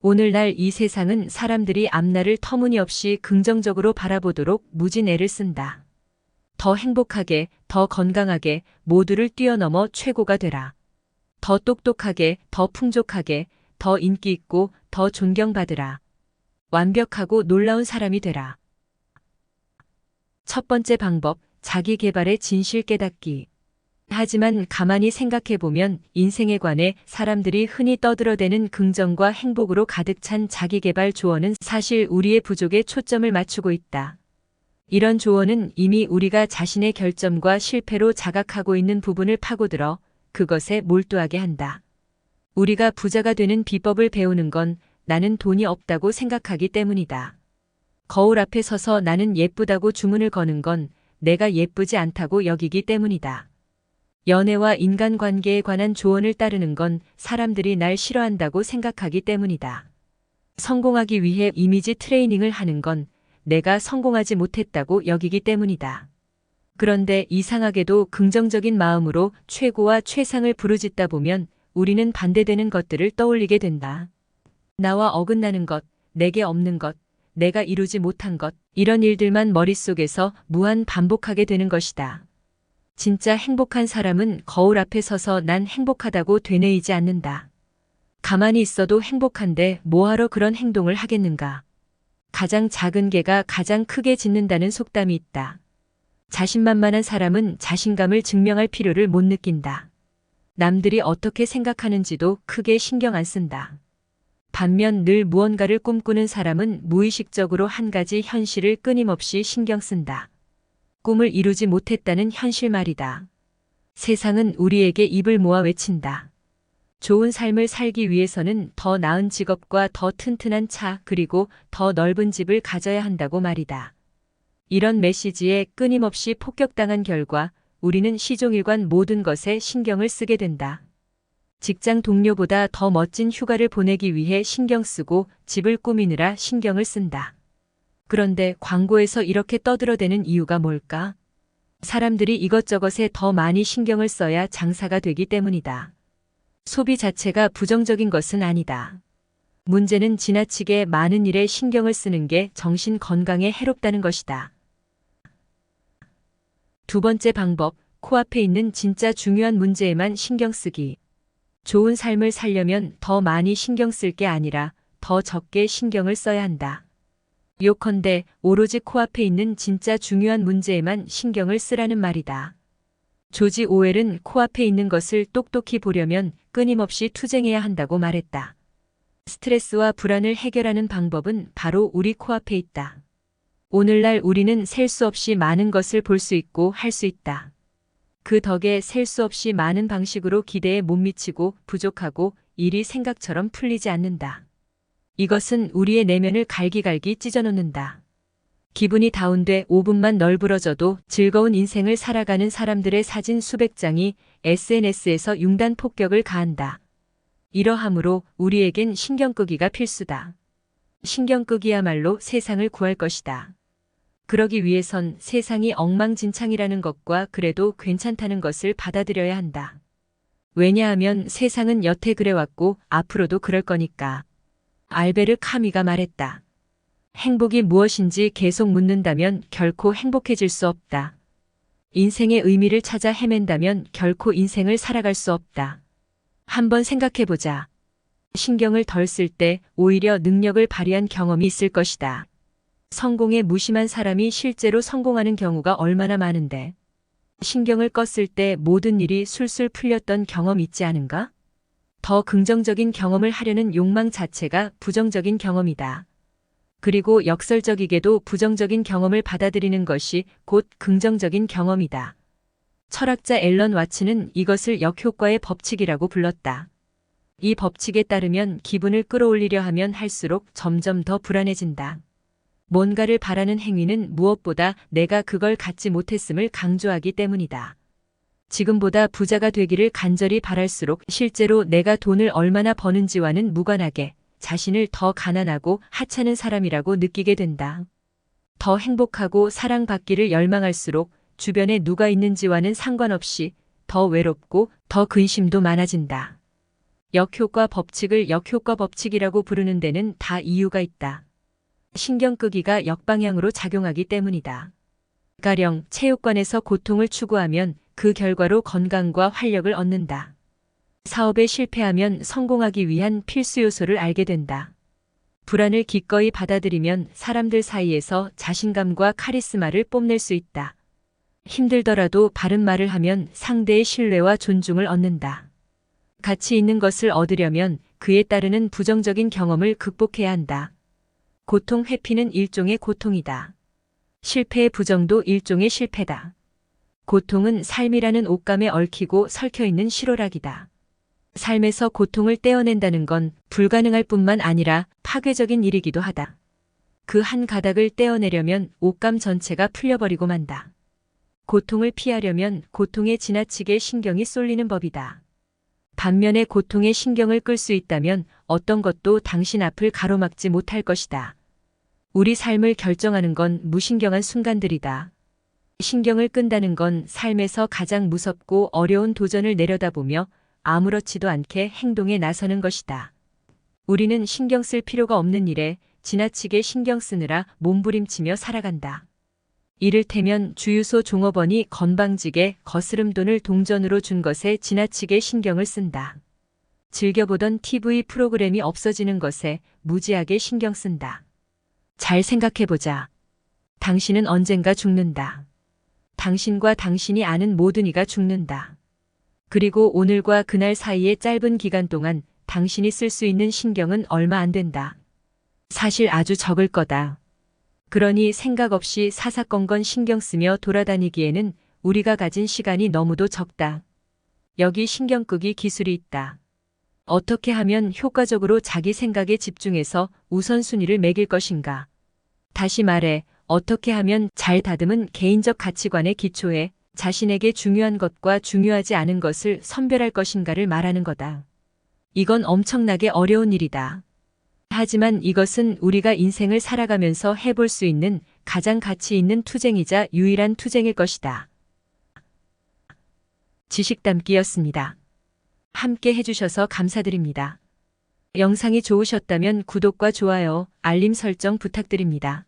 오늘날 이 세상은 사람들이 앞날을 터무니없이 긍정적으로 바라보도록 무진 애를 쓴다. 더 행복하게, 더 건강하게, 모두를 뛰어넘어 최고가 되라. 더 똑똑하게, 더 풍족하게, 더 인기 있고, 더 존경받으라. 완벽하고 놀라운 사람이 되라. 첫 번째 방법, 자기 개발의 진실 깨닫기. 하지만 가만히 생각해보면 인생에 관해 사람들이 흔히 떠들어대는 긍정과 행복으로 가득 찬 자기개발 조언은 사실 우리의 부족에 초점을 맞추고 있다. 이런 조언은 이미 우리가 자신의 결점과 실패로 자각하고 있는 부분을 파고들어 그것에 몰두하게 한다. 우리가 부자가 되는 비법을 배우는 건 나는 돈이 없다고 생각하기 때문이다. 거울 앞에 서서 나는 예쁘다고 주문을 거는 건 내가 예쁘지 않다고 여기기 때문이다. 연애와 인간관계에 관한 조언을 따르는 건 사람들이 날 싫어한다고 생각하기 때문이다. 성공하기 위해 이미지 트레이닝을 하는 건 내가 성공하지 못했다고 여기기 때문이다. 그런데 이상하게도 긍정적인 마음으로 최고와 최상을 부르짖다 보면 우리는 반대되는 것들을 떠올리게 된다. 나와 어긋나는 것, 내게 없는 것, 내가 이루지 못한 것, 이런 일들만 머릿속에서 무한 반복하게 되는 것이다. 진짜 행복한 사람은 거울 앞에 서서 난 행복하다고 되뇌이지 않는다. 가만히 있어도 행복한데 뭐하러 그런 행동을 하겠는가. 가장 작은 개가 가장 크게 짖는다는 속담이 있다. 자신만만한 사람은 자신감을 증명할 필요를 못 느낀다. 남들이 어떻게 생각하는지도 크게 신경 안 쓴다. 반면 늘 무언가를 꿈꾸는 사람은 무의식적으로 한 가지 현실을 끊임없이 신경 쓴다. 꿈을 이루지 못했다는 현실 말이다. 세상은 우리에게 입을 모아 외친다. 좋은 삶을 살기 위해서는 더 나은 직업과 더 튼튼한 차 그리고 더 넓은 집을 가져야 한다고 말이다. 이런 메시지에 끊임없이 폭격당한 결과 우리는 시종일관 모든 것에 신경을 쓰게 된다. 직장 동료보다 더 멋진 휴가를 보내기 위해 신경 쓰고 집을 꾸미느라 신경을 쓴다. 그런데 광고에서 이렇게 떠들어대는 이유가 뭘까? 사람들이 이것저것에 더 많이 신경을 써야 장사가 되기 때문이다. 소비 자체가 부정적인 것은 아니다. 문제는 지나치게 많은 일에 신경을 쓰는 게 정신 건강에 해롭다는 것이다. 두 번째 방법, 코앞에 있는 진짜 중요한 문제에만 신경 쓰기. 좋은 삶을 살려면 더 많이 신경 쓸 게 아니라 더 적게 신경을 써야 한다. 요컨대 오로지 코앞에 있는 진짜 중요한 문제에만 신경을 쓰라는 말이다. 조지 오웰은 코앞에 있는 것을 똑똑히 보려면 끊임없이 투쟁해야 한다고 말했다. 스트레스와 불안을 해결하는 방법은 바로 우리 코앞에 있다. 오늘날 우리는 셀 수 없이 많은 것을 볼 수 있고 할 수 있다. 그 덕에 셀 수 없이 많은 방식으로 기대에 못 미치고 부족하고 일이 생각처럼 풀리지 않는다. 이것은 우리의 내면을 갈기갈기 찢어놓는다. 기분이 다운돼 5분만 널브러져도 즐거운 인생을 살아가는 사람들의 사진 수백 장이 SNS에서 융단 폭격을 가한다. 이러함으로 우리에겐 신경 끄기가 필수다. 신경 끄기야말로 세상을 구할 것이다. 그러기 위해선 세상이 엉망진창이라는 것과 그래도 괜찮다는 것을 받아들여야 한다. 왜냐하면 세상은 여태 그래왔고 앞으로도 그럴 거니까. 알베르 카미가 말했다. 행복이 무엇인지 계속 묻는다면 결코 행복해질 수 없다. 인생의 의미를 찾아 헤맨다면 결코 인생을 살아갈 수 없다. 한번 생각해보자. 신경을 덜 쓸 때 오히려 능력을 발휘한 경험이 있을 것이다. 성공에 무심한 사람이 실제로 성공하는 경우가 얼마나 많은데. 신경을 껐을 때 모든 일이 술술 풀렸던 경험 있지 않은가? 더 긍정적인 경험을 하려는 욕망 자체가 부정적인 경험이다. 그리고 역설적이게도 부정적인 경험을 받아들이는 것이 곧 긍정적인 경험이다. 철학자 앨런 와츠는 이것을 역효과의 법칙이라고 불렀다. 이 법칙에 따르면 기분을 끌어올리려 하면 할수록 점점 더 불안해진다. 뭔가를 바라는 행위는 무엇보다 내가 그걸 갖지 못했음을 강조하기 때문이다. 지금보다 부자가 되기를 간절히 바랄수록 실제로 내가 돈을 얼마나 버는지와는 무관하게 자신을 더 가난하고 하찮은 사람이라고 느끼게 된다. 더 행복하고 사랑받기를 열망할수록 주변에 누가 있는지와는 상관없이 더 외롭고 더 근심도 많아진다. 역효과 법칙을 역효과 법칙이라고 부르는 데는 다 이유가 있다. 신경 끄기가 역방향으로 작용하기 때문이다. 가령 체육관에서 고통을 추구하면 그 결과로 건강과 활력을 얻는다. 사업에 실패하면 성공하기 위한 필수 요소를 알게 된다. 불안을 기꺼이 받아들이면 사람들 사이에서 자신감과 카리스마를 뽐낼 수 있다. 힘들더라도 바른 말을 하면 상대의 신뢰와 존중을 얻는다. 가치 있는 것을 얻으려면 그에 따르는 부정적인 경험을 극복해야 한다. 고통 회피는 일종의 고통이다. 실패의 부정도 일종의 실패다. 고통은 삶이라는 옷감에 얽히고 설켜 있는 실오락이다. 삶에서 고통을 떼어낸다는 건 불가능할 뿐만 아니라 파괴적인 일이기도 하다. 그 한 가닥을 떼어내려면 옷감 전체가 풀려버리고 만다. 고통을 피하려면 고통에 지나치게 신경이 쏠리는 법이다. 반면에 고통에 신경을 끌 수 있다면 어떤 것도 당신 앞을 가로막지 못할 것이다. 우리 삶을 결정하는 건 무신경한 순간들이다. 신경을 끈다는 건 삶에서 가장 무섭고 어려운 도전을 내려다보며 아무렇지도 않게 행동에 나서는 것이다. 우리는 신경 쓸 필요가 없는 일에 지나치게 신경 쓰느라 몸부림치며 살아간다. 이를테면 주유소 종업원이 건방지게 거스름돈을 동전으로 준 것에 지나치게 신경을 쓴다. 즐겨보던 TV 프로그램이 없어지는 것에 무지하게 신경 쓴다. 잘 생각해보자. 당신은 언젠가 죽는다. 당신과 당신이 아는 모든 이가 죽는다. 그리고 오늘과 그날 사이의 짧은 기간 동안 당신이 쓸 수 있는 신경은 얼마 안 된다. 사실 아주 적을 거다. 그러니 생각 없이 사사건건 신경 쓰며 돌아다니기에는 우리가 가진 시간이 너무도 적다. 여기 신경 끄기 기술이 있다. 어떻게 하면 효과적으로 자기 생각에 집중해서 우선순위를 매길 것인가? 다시 말해, 어떻게 하면 잘 다듬은 개인적 가치관에 기초해 자신에게 중요한 것과 중요하지 않은 것을 선별할 것인가를 말하는 거다. 이건 엄청나게 어려운 일이다. 하지만 이것은 우리가 인생을 살아가면서 해볼 수 있는 가장 가치 있는 투쟁이자 유일한 투쟁일 것이다. 지식 담기였습니다. 함께 해주셔서 감사드립니다. 영상이 좋으셨다면 구독과 좋아요, 알림 설정 부탁드립니다.